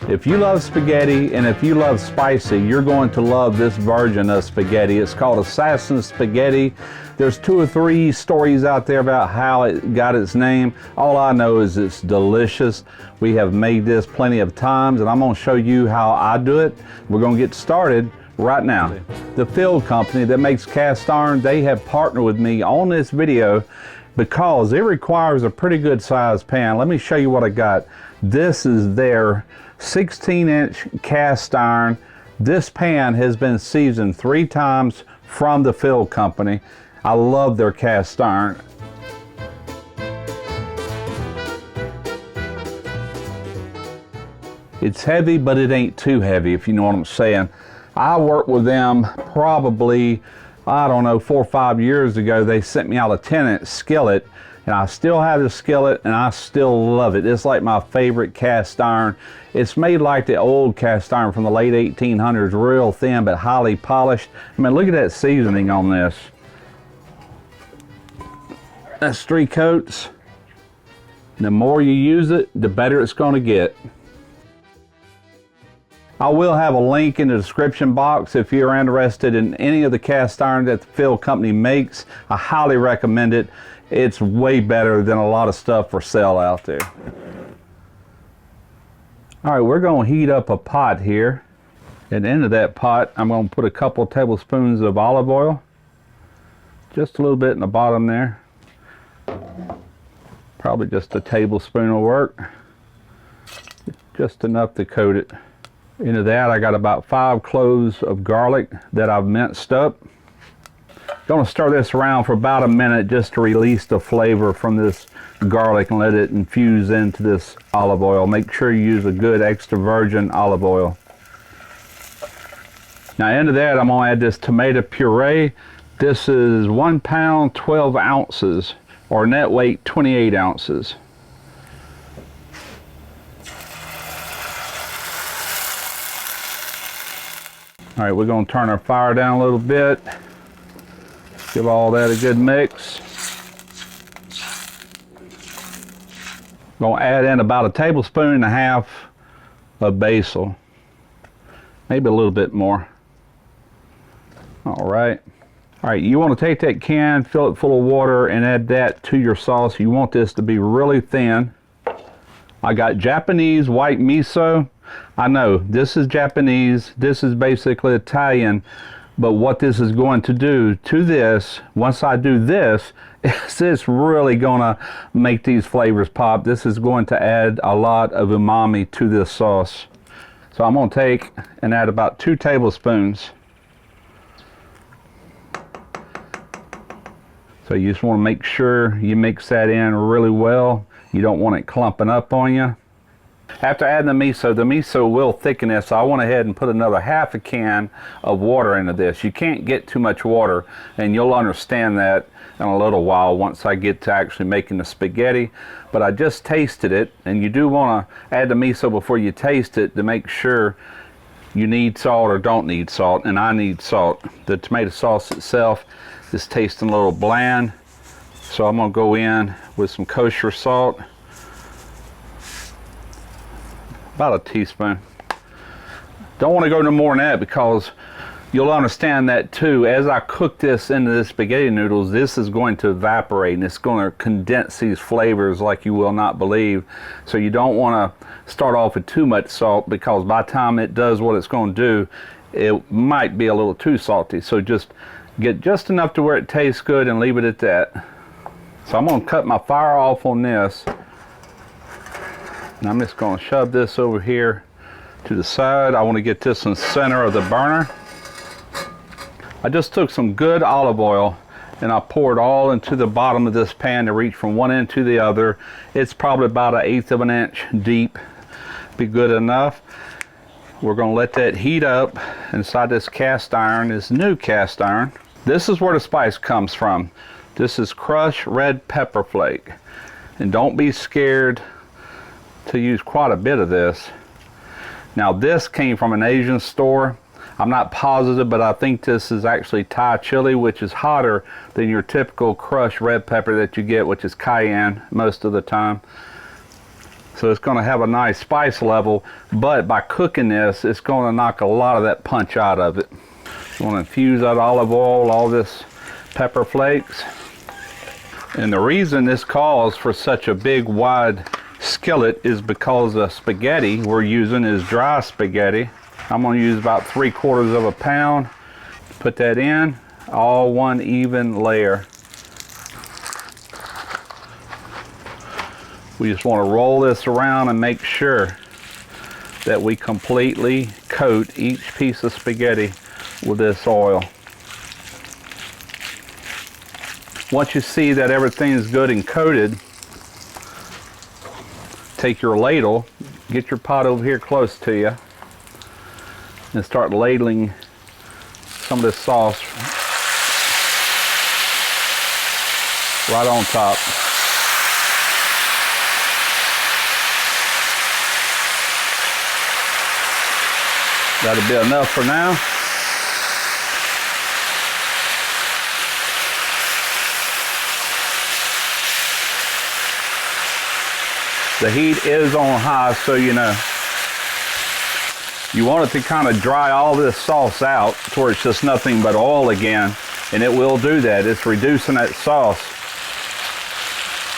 If you love spaghetti and if you love spicy, you're going to love this version of spaghetti. It's called Assassin Spaghetti. There's 2 or 3 stories out there about how it got its name. All I know is it's delicious. We have made this plenty of times, and I'm going to show you how I do it. We're going to get started right now. The Field company that makes cast iron, they have partnered with me on this video because it requires a pretty good sized pan. Let me show you what I got. This is their 16-inch cast iron. This pan has been seasoned 3 times from the Field company. I love their cast iron. It's heavy, but it ain't too heavy, if you know what I'm saying. I worked with them probably, I don't know, 4 or 5 years ago. They sent me out a 10-inch skillet, and I still have the skillet, and I still love it. It's like my favorite cast iron. It's made like the old cast iron from the late 1800s, real thin but highly polished. I mean, look at that seasoning on this. That's 3 coats. The more you use it, the better it's going to get. I will have a link in the description box if you're interested in any of the cast iron that the Field company makes. I highly recommend it. It's way better than a lot of stuff for sale out there. All right, we're going to heat up a pot here. And into that pot, I'm going to put a couple tablespoons of olive oil. Just a little bit in the bottom there. Probably just a tablespoon will work. Just enough to coat it. Into that, I got about 5 cloves of garlic that I've minced up. Going to stir this around for about a minute just to release the flavor from this garlic and let it infuse into this olive oil. Make sure you use a good extra virgin olive oil. Now into that, I'm going to add this tomato puree. This is 1 pound, 12 ounces, or net weight 28 ounces. All right, we're going to turn our fire down a little bit. Give all that a good mix. Going to add in about 1.5 tablespoons of basil. Maybe a little bit more. All right. All right, you want to take that can, fill it full of water, and add that to your sauce. You want this to be really thin. I got Japanese white miso. I know this is Japanese, this is basically Italian, but what this is going to do to this, once I do this, it's really going to make these flavors pop. This is going to add a lot of umami to this sauce. So I'm going to take and add about 2 tablespoons. So you just want to make sure you mix that in really well. You don't want it clumping up on you. After adding the miso will thicken this, so I went ahead and put another 1/2 can of water into this. You can't get too much water, and you'll understand that in a little while once I get to actually making the spaghetti. But I just tasted it, and you do want to add the miso before you taste it to make sure you need salt or don't need salt, and I need salt. The tomato sauce itself is tasting a little bland, so I'm going to go in with some kosher salt. About a teaspoon. Don't want to go no more than that because you'll understand that too. As I cook this into the spaghetti noodles, this is going to evaporate and it's going to condense these flavors like you will not believe. So you don't want to start off with too much salt because by the time it does what it's going to do, it might be a little too salty. So just get just enough to where it tastes good and leave it at that. So I'm going to cut my fire off on this. And I'm just going to shove this over here to the side. I want to get this in the center of the burner. I just took some good olive oil and I poured all into the bottom of this pan to reach from one end to the other. It's probably about 1/8 of an inch deep. Be good enough. We're going to let that heat up inside this cast iron, this new cast iron. This is where the spice comes from. This is crushed red pepper flake. And don't be scared to use quite a bit of this. Now this came from an Asian store. I'm not positive, but I think this is actually Thai chili, which is hotter than your typical crushed red pepper that you get, which is cayenne most of the time. So it's going to have a nice spice level, but by cooking this, it's going to knock a lot of that punch out of it. You want to infuse that olive oil, all this pepper flakes. And the reason this calls for such a big wide skillet is because the spaghetti we're using is dry spaghetti. I'm going to use about 3/4 of a pound. Put that in, all one even layer. We just want to roll this around and make sure that we completely coat each piece of spaghetti with this oil. Once you see that everything is good and coated, take your ladle, get your pot over here close to you, and start ladling some of this sauce right on top. That'll be enough for now. The heat is on high, so you know. You want it to kind of dry all this sauce out to where it's just nothing but oil again, and it will do that. It's reducing that sauce,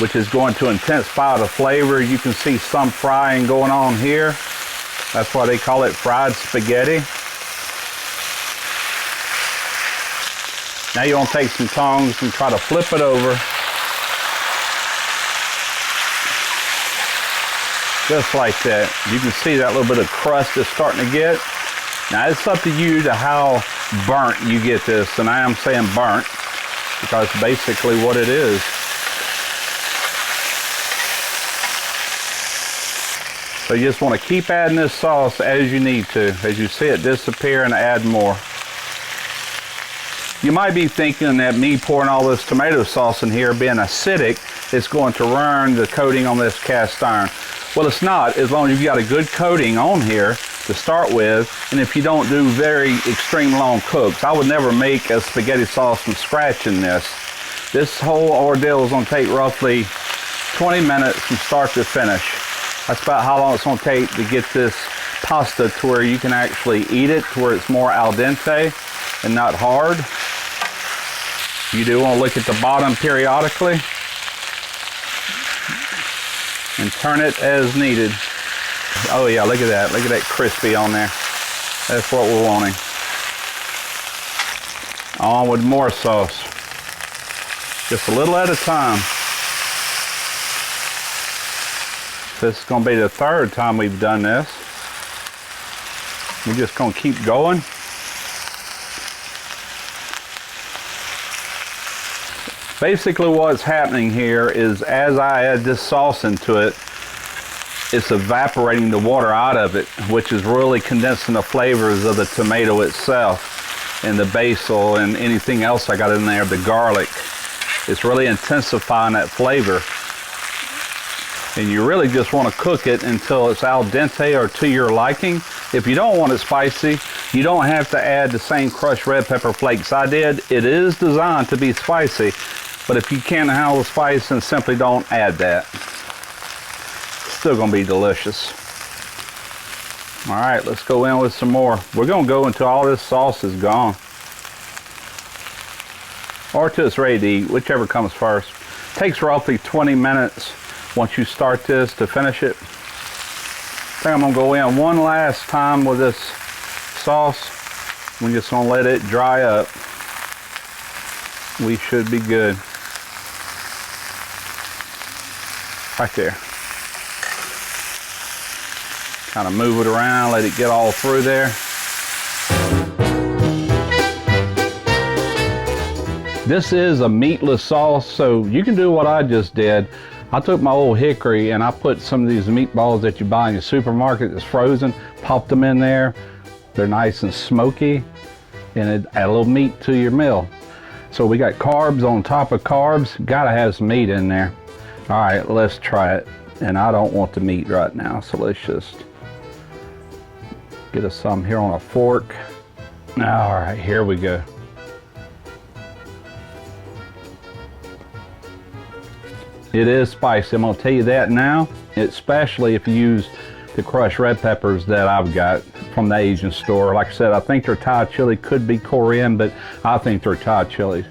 which is going to intensify the flavor. You can see some frying going on here. That's why they call it fried spaghetti. Now you want to take some tongs and try to flip it over. Just like that. You can see that little bit of crust is starting to get. Now it's up to you to how burnt you get this, and I am saying burnt because basically what it is. So you just want to keep adding this sauce as you need to, as you see it disappear, and add more. You might be thinking that me pouring all this tomato sauce in here being acidic, it's going to ruin the coating on this cast iron. Well, it's not, as long as you've got a good coating on here to start with, and if you don't do very extreme long cooks. I would never make a spaghetti sauce from scratch in this. This whole ordeal is going to take roughly 20 minutes from start to finish. That's about how long it's going to take to get this pasta to where you can actually eat it, to where it's more al dente and not hard. You do want to look at the bottom periodically and turn it as needed. Oh yeah, look at that. Look at that crispy on there. That's what we're wanting. On with more sauce. Just a little at a time. This is going to be the third time we've done this. We're just going to keep going. Basically what's happening here is as I add this sauce into it, it's evaporating the water out of it, which is really condensing the flavors of the tomato itself and the basil and anything else I got in there, the garlic. It's really intensifying that flavor. And you really just want to cook it until it's al dente or to your liking. If you don't want it spicy, you don't have to add the same crushed red pepper flakes I did. It is designed to be spicy, but if you can't handle the spice, then simply don't add that. It's still going to be delicious. All right, let's go in with some more. We're going to go until all this sauce is gone, or till it's ready to eat, whichever comes first. It takes roughly 20 minutes once you start this to finish it. I think I'm going to go in one last time with this sauce. We're just going to let it dry up. We should be good. Right there. Kind of move it around, let it get all through there. This is a meatless sauce, so you can do what I just did. I took my old hickory and I put some of these meatballs that you buy in your supermarket that's frozen, popped them in there. They're nice and smoky, and it add a little meat to your meal. So we got carbs on top of carbs. Gotta have some meat in there. All right, let's try it. And I don't want the meat right now, so let's just get us some here on a fork. All right, here we go. It is spicy, I'm gonna tell you that now. especially if you use the crushed red peppers that I've got from the Asian store. Like I said, I think their Thai chili could be Korean, but I think they're Thai chilies.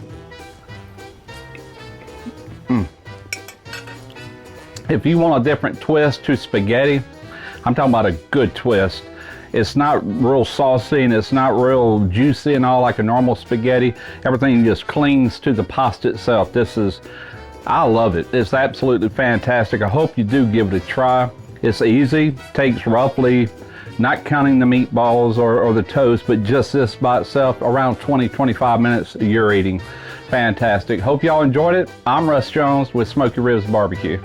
If you want a different twist to spaghetti, I'm talking about a good twist. It's not real saucy and it's not real juicy and all like a normal spaghetti. Everything just clings to the pasta itself. I love it. It's absolutely fantastic. I hope you do give it a try. It's easy, takes roughly, not counting the meatballs or the toast, but just this by itself, around 20-25 minutes you're eating. Fantastic. Hope y'all enjoyed it. I'm Russ Jones with Smoky Ribs Barbecue.